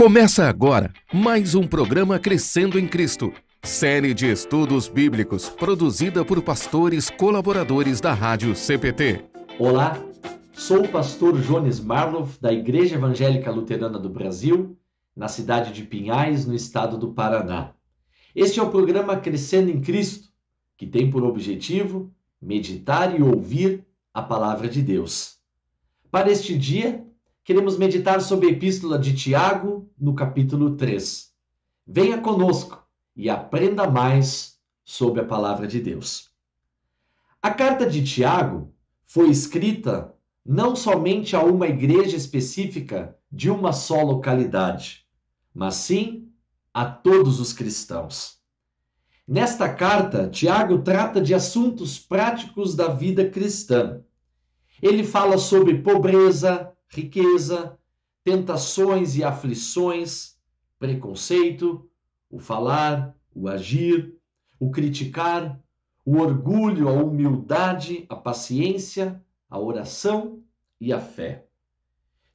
Começa agora mais um programa Crescendo em Cristo, série de estudos bíblicos produzida por pastores colaboradores da Rádio CPT. Olá, sou o pastor Jones Marloff, da Igreja Evangélica Luterana do Brasil, na cidade de Pinhais, no estado do Paraná. Este é o programa Crescendo em Cristo, que tem por objetivo meditar e ouvir a palavra de Deus. Para este dia, queremos meditar sobre a Epístola de Tiago, no capítulo 3. Venha conosco e aprenda mais sobre a palavra de Deus. A carta de Tiago foi escrita não somente a uma igreja específica de uma só localidade, mas sim a todos os cristãos. Nesta carta, Tiago trata de assuntos práticos da vida cristã. Ele fala sobre pobreza, riqueza, tentações e aflições, preconceito, o falar, o agir, o criticar, o orgulho, a humildade, a paciência, a oração e a fé.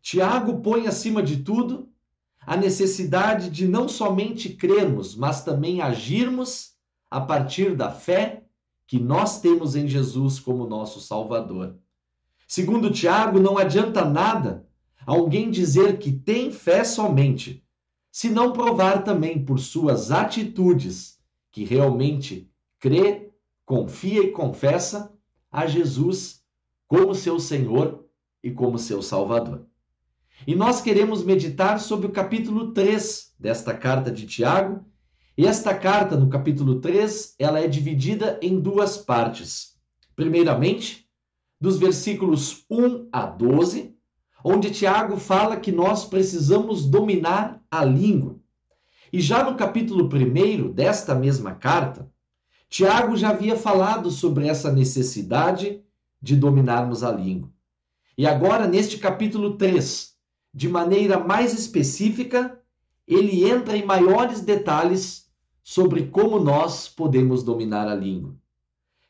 Tiago põe acima de tudo a necessidade de não somente crermos, mas também agirmos a partir da fé que nós temos em Jesus como nosso Salvador. Segundo Tiago, não adianta nada alguém dizer que tem fé somente, se não provar também por suas atitudes que realmente crê, confia e confessa a Jesus como seu Senhor e como seu Salvador. E nós queremos meditar sobre o capítulo 3 desta carta de Tiago. E esta carta, no capítulo 3, ela é dividida em duas partes. Primeiramente, dos versículos 1 a 12, onde Tiago fala que nós precisamos dominar a língua. E já no capítulo 1 desta mesma carta, Tiago já havia falado sobre essa necessidade de dominarmos a língua. E agora, neste capítulo 3, de maneira mais específica, ele entra em maiores detalhes sobre como nós podemos dominar a língua.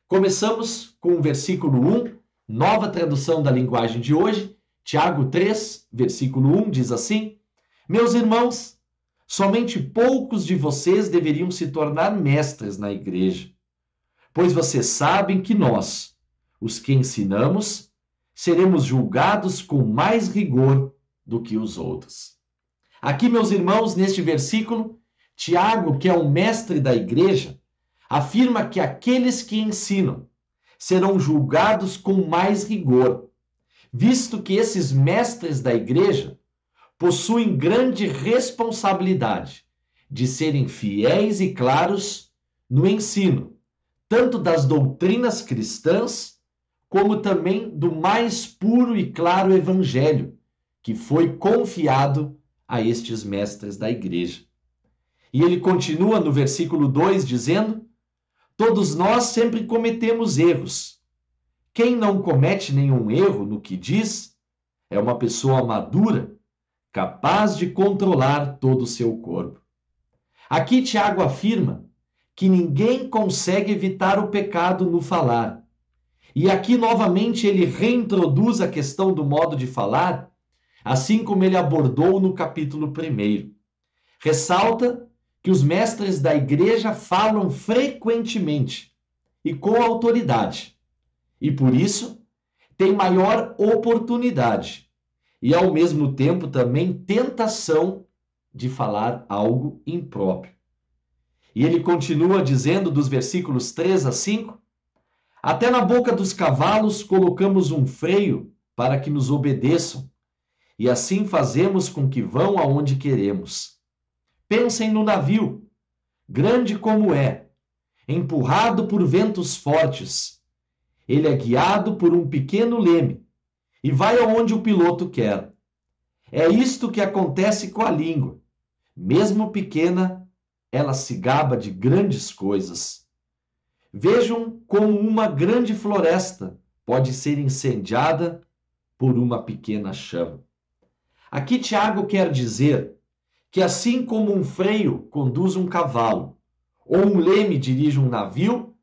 Começamos com o versículo 1, nova tradução da linguagem de hoje. Tiago 3, versículo 1 diz assim: Meus irmãos, somente poucos de vocês deveriam se tornar mestres na igreja, pois vocês sabem que nós, os que ensinamos, seremos julgados com mais rigor do que os outros. Aqui, meus irmãos, neste versículo, Tiago, que é o mestre da igreja, afirma que aqueles que ensinam serão julgados com mais rigor, visto que esses mestres da igreja possuem grande responsabilidade de serem fiéis e claros no ensino, tanto das doutrinas cristãs, como também do mais puro e claro evangelho, que foi confiado a estes mestres da igreja. E ele continua no versículo 2 dizendo: Todos nós sempre cometemos erros. Quem não comete nenhum erro no que diz é uma pessoa madura, capaz de controlar todo o seu corpo. Aqui Tiago afirma que ninguém consegue evitar o pecado no falar. E aqui novamente ele reintroduz a questão do modo de falar, assim como ele abordou no capítulo 1. Ressalta que os mestres da igreja falam frequentemente e com autoridade, e por isso tem maior oportunidade e ao mesmo tempo também tentação de falar algo impróprio. E ele continua dizendo dos versículos 3 a 5, até na boca dos cavalos colocamos um freio para que nos obedeçam, e assim fazemos com que vão aonde queremos. Pensem no navio, grande como é, empurrado por ventos fortes. Ele é guiado por um pequeno leme e vai aonde o piloto quer. É isto que acontece com a língua. Mesmo pequena, ela se gaba de grandes coisas. Vejam como uma grande floresta pode ser incendiada por uma pequena chama. Aqui Tiago quer dizer que assim como um freio conduz um cavalo, ou um leme dirige um navio,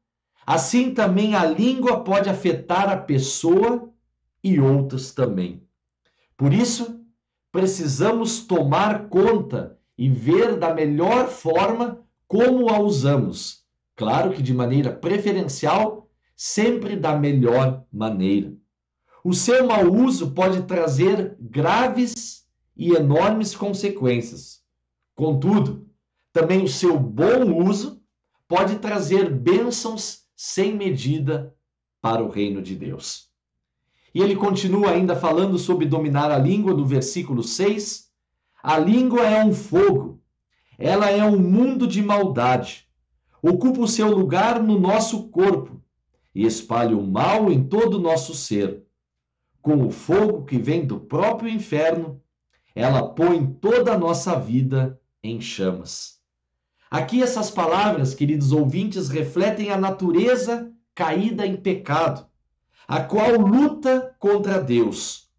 assim também a língua pode afetar a pessoa e outros também. Por isso, precisamos tomar conta e ver da melhor forma como a usamos. Claro que de maneira preferencial, sempre da melhor maneira. O seu mau uso pode trazer graves e enormes consequências. Contudo, também o seu bom uso pode trazer bênçãos sem medida para o reino de Deus. E ele continua ainda falando sobre dominar a língua no versículo 6. A língua é um fogo, ela é um mundo de maldade. Ocupa o seu lugar no nosso corpo e espalha o mal em todo o nosso ser. Com o fogo que vem do próprio inferno, ela põe toda a nossa vida em chamas. Aqui essas palavras, queridos ouvintes, refletem a natureza caída em pecado, a qual luta contra Deus,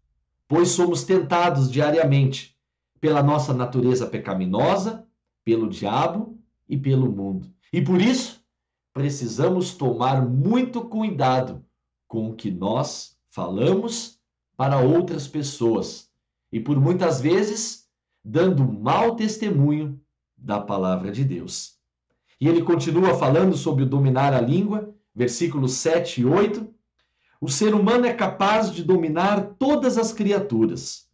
pois somos tentados diariamente pela nossa natureza pecaminosa, pelo diabo e pelo mundo. E por isso, precisamos tomar muito cuidado com o que nós falamos para outras pessoas e por muitas vezes dando mau testemunho da palavra de Deus. E ele continua falando sobre o dominar a língua, versículos 7 e 8. O ser humano é capaz de dominar todas as criaturas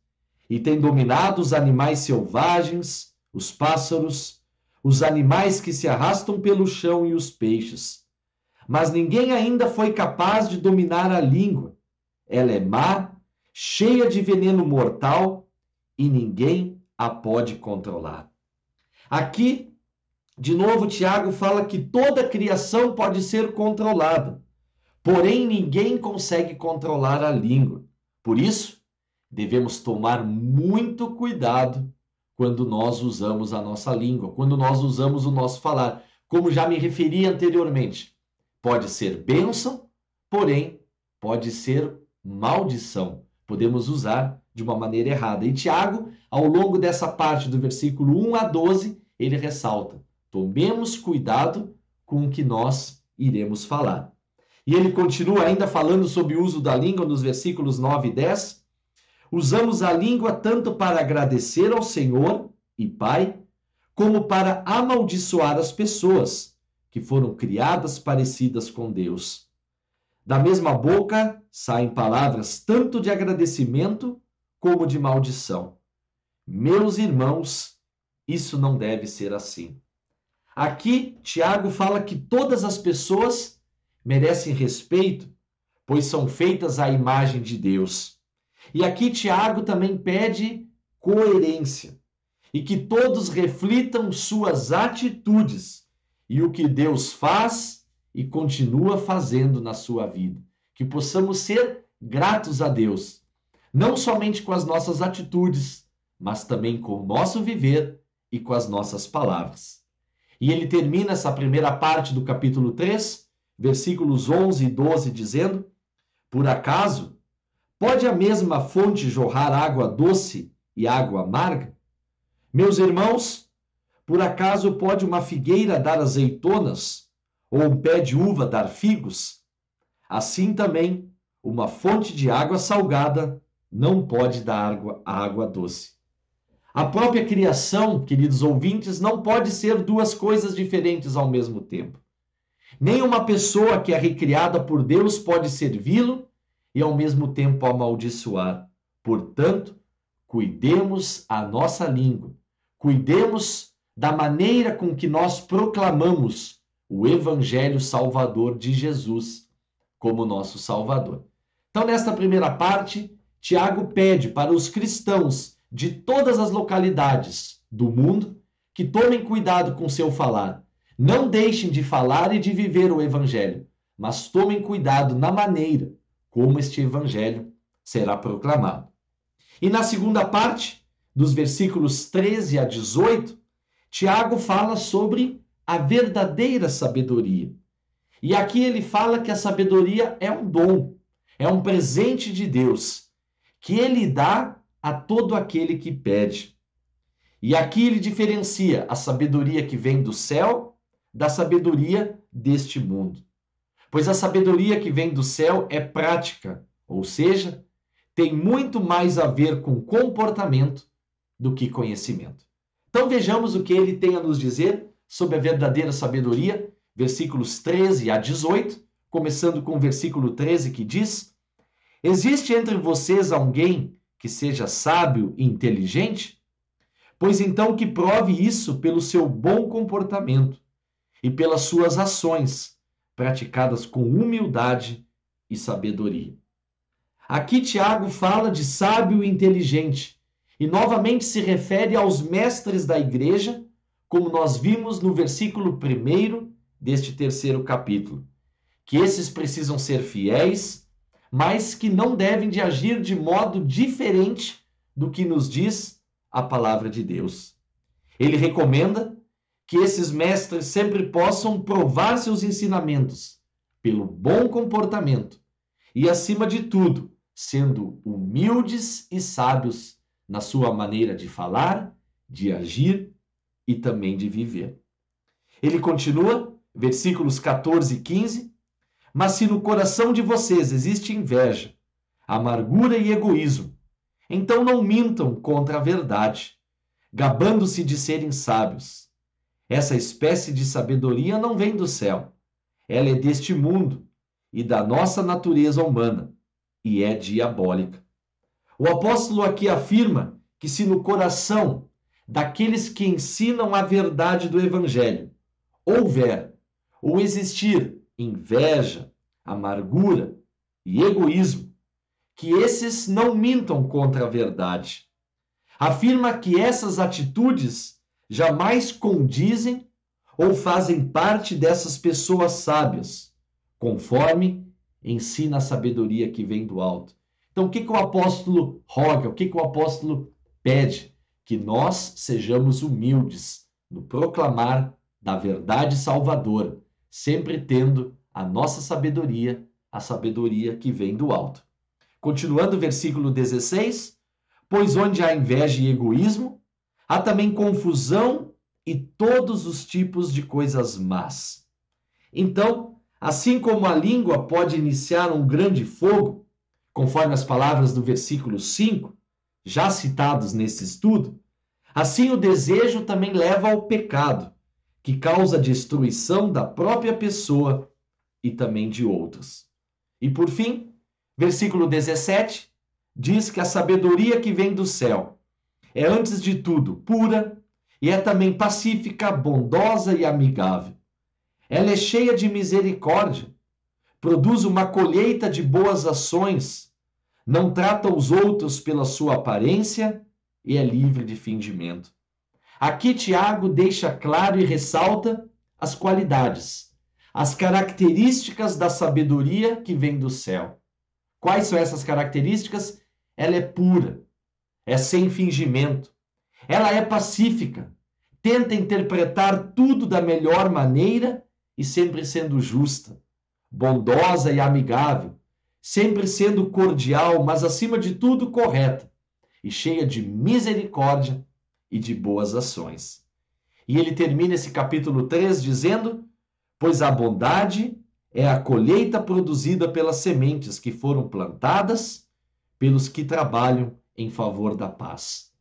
e tem dominado os animais selvagens, os pássaros, os animais que se arrastam pelo chão e os peixes. Mas ninguém ainda foi capaz de dominar a língua. Ela é má, cheia de veneno mortal e ninguém a pode controlar. Aqui, de novo, Tiago fala que toda a criação pode ser controlada, porém ninguém consegue controlar a língua. Por isso, devemos tomar muito cuidado quando nós usamos a nossa língua, quando nós usamos o nosso falar. Como já me referi anteriormente, pode ser bênção, porém pode ser maldição. Podemos usar de uma maneira errada. E Tiago, ao longo dessa parte do versículo 1 a 12, ele ressalta: tomemos cuidado com o que nós iremos falar. E ele continua ainda falando sobre o uso da língua nos versículos 9 e 10. Usamos a língua tanto para agradecer ao Senhor e Pai, como para amaldiçoar as pessoas que foram criadas parecidas com Deus. Da mesma boca saem palavras tanto de agradecimento como de maldição. Meus irmãos, isso não deve ser assim. Aqui, Tiago fala que todas as pessoas merecem respeito, pois são feitas à imagem de Deus. E aqui Tiago também pede coerência, e que todos reflitam suas atitudes e o que Deus faz e continua fazendo na sua vida. Que possamos ser gratos a Deus, não somente com as nossas atitudes, mas também com o nosso viver e com as nossas palavras. E ele termina essa primeira parte do capítulo 3, versículos 11 e 12, dizendo: por acaso pode a mesma fonte jorrar água doce e água amarga? Meus irmãos, por acaso pode uma figueira dar azeitonas ou um pé de uva dar figos? Assim também, uma fonte de água salgada não pode dar água doce. A própria criação, queridos ouvintes, não pode ser duas coisas diferentes ao mesmo tempo. Nem uma pessoa que é recriada por Deus pode servi-lo e ao mesmo tempo amaldiçoar. Portanto, cuidemos a nossa língua, cuidemos da maneira com que nós proclamamos o Evangelho Salvador de Jesus como nosso Salvador. Então, nesta primeira parte, Tiago pede para os cristãos de todas as localidades do mundo que tomem cuidado com seu falar. Não deixem de falar e de viver o Evangelho, mas tomem cuidado na maneira como este Evangelho será proclamado. E na segunda parte, dos versículos 13 a 18, Tiago fala sobre a verdadeira sabedoria. E aqui ele fala que a sabedoria é um dom, é um presente de Deus, que ele dá a todo aquele que pede. E aqui ele diferencia a sabedoria que vem do céu da sabedoria deste mundo. Pois a sabedoria que vem do céu é prática, ou seja, tem muito mais a ver com comportamento do que conhecimento. Então vejamos o que ele tem a nos dizer sobre a verdadeira sabedoria, versículos 13 a 18, começando com o versículo 13 que diz: Existe entre vocês alguém que seja sábio e inteligente? Pois então que prove isso pelo seu bom comportamento e pelas suas ações, praticadas com humildade e sabedoria. Aqui Tiago fala de sábio e inteligente, e novamente se refere aos mestres da igreja, como nós vimos no versículo 1 deste 3º capítulo, que esses precisam ser fiéis, mas que não devem de agir de modo diferente do que nos diz a palavra de Deus. Ele recomenda que esses mestres sempre possam provar seus ensinamentos pelo bom comportamento e, acima de tudo, sendo humildes e sábios na sua maneira de falar, de agir e também de viver. Ele continua, versículos 14 e 15, mas se no coração de vocês existe inveja, amargura e egoísmo, então não mintam contra a verdade, gabando-se de serem sábios. Essa espécie de sabedoria não vem do céu. Ela é deste mundo e da nossa natureza humana, e é diabólica. O apóstolo aqui afirma que se no coração daqueles que ensinam a verdade do Evangelho houver ou existir inveja, amargura e egoísmo, que esses não mintam contra a verdade. Afirma que essas atitudes jamais condizem ou fazem parte dessas pessoas sábias, conforme ensina a sabedoria que vem do alto. Então, o que o apóstolo roga, o que o apóstolo pede? Que nós sejamos humildes no proclamar da verdade salvadora, sempre tendo a nossa sabedoria, a sabedoria que vem do alto. Continuando o versículo 16, pois onde há inveja e egoísmo, há também confusão e todos os tipos de coisas más. Então, assim como a língua pode iniciar um grande fogo, conforme as palavras do versículo 5, já citados nesse estudo, assim o desejo também leva ao pecado, que causa destruição da própria pessoa e também de outros. E por fim, versículo 17, diz que a sabedoria que vem do céu é, antes de tudo, pura e é também pacífica, bondosa e amigável. Ela é cheia de misericórdia, produz uma colheita de boas ações, não trata os outros pela sua aparência e é livre de fingimento. Aqui Tiago deixa claro e ressalta as qualidades, as características da sabedoria que vem do céu. Quais são essas características? Ela é pura, é sem fingimento, ela é pacífica, tenta interpretar tudo da melhor maneira e sempre sendo justa, bondosa e amigável, sempre sendo cordial, mas acima de tudo correta, e cheia de misericórdia e de boas ações. E ele termina esse capítulo 3 dizendo: pois a bondade é a colheita produzida pelas sementes que foram plantadas pelos que trabalham em favor da paz.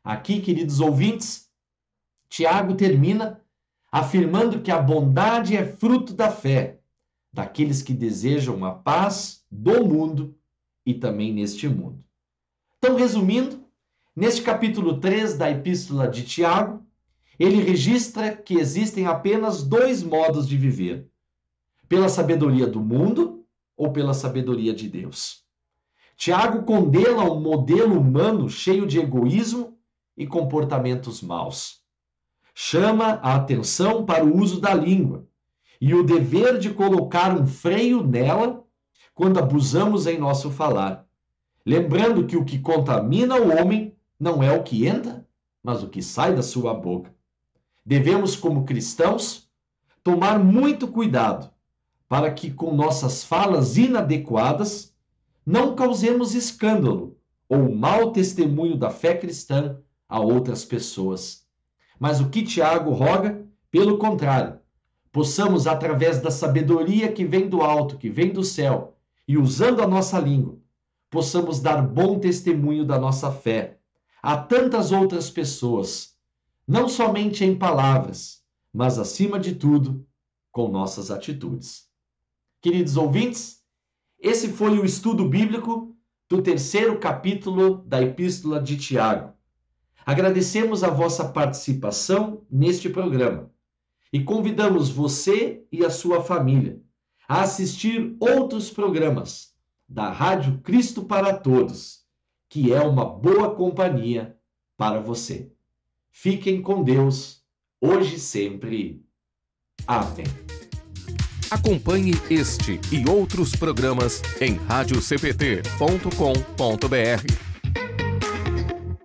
Aqui, queridos ouvintes, Tiago termina afirmando que a bondade é fruto da fé daqueles que desejam a paz do mundo e também neste mundo. Então, resumindo, neste capítulo 3 da Epístola de Tiago, ele registra que existem apenas dois modos de viver: pela sabedoria do mundo ou pela sabedoria de Deus. Tiago condena um modelo humano cheio de egoísmo e comportamentos maus. Chama a atenção para o uso da língua e o dever de colocar um freio nela quando abusamos em nosso falar, lembrando que o que contamina o homem não é o que entra, mas o que sai da sua boca. Devemos, como cristãos, tomar muito cuidado para que, com nossas falas inadequadas, não causemos escândalo ou mau testemunho da fé cristã a outras pessoas. Mas o que Tiago roga, pelo contrário, possamos, através da sabedoria que vem do alto, que vem do céu, e usando a nossa língua, possamos dar bom testemunho da nossa fé, a tantas outras pessoas, não somente em palavras, mas, acima de tudo, com nossas atitudes. Queridos ouvintes, esse foi o estudo bíblico do 3º capítulo da Epístola de Tiago. Agradecemos a vossa participação neste programa e convidamos você e a sua família a assistir outros programas da Rádio Cristo para Todos, que é uma boa companhia para você. Fiquem com Deus, hoje e sempre. Amém. Acompanhe este e outros programas em radiocpt.com.br.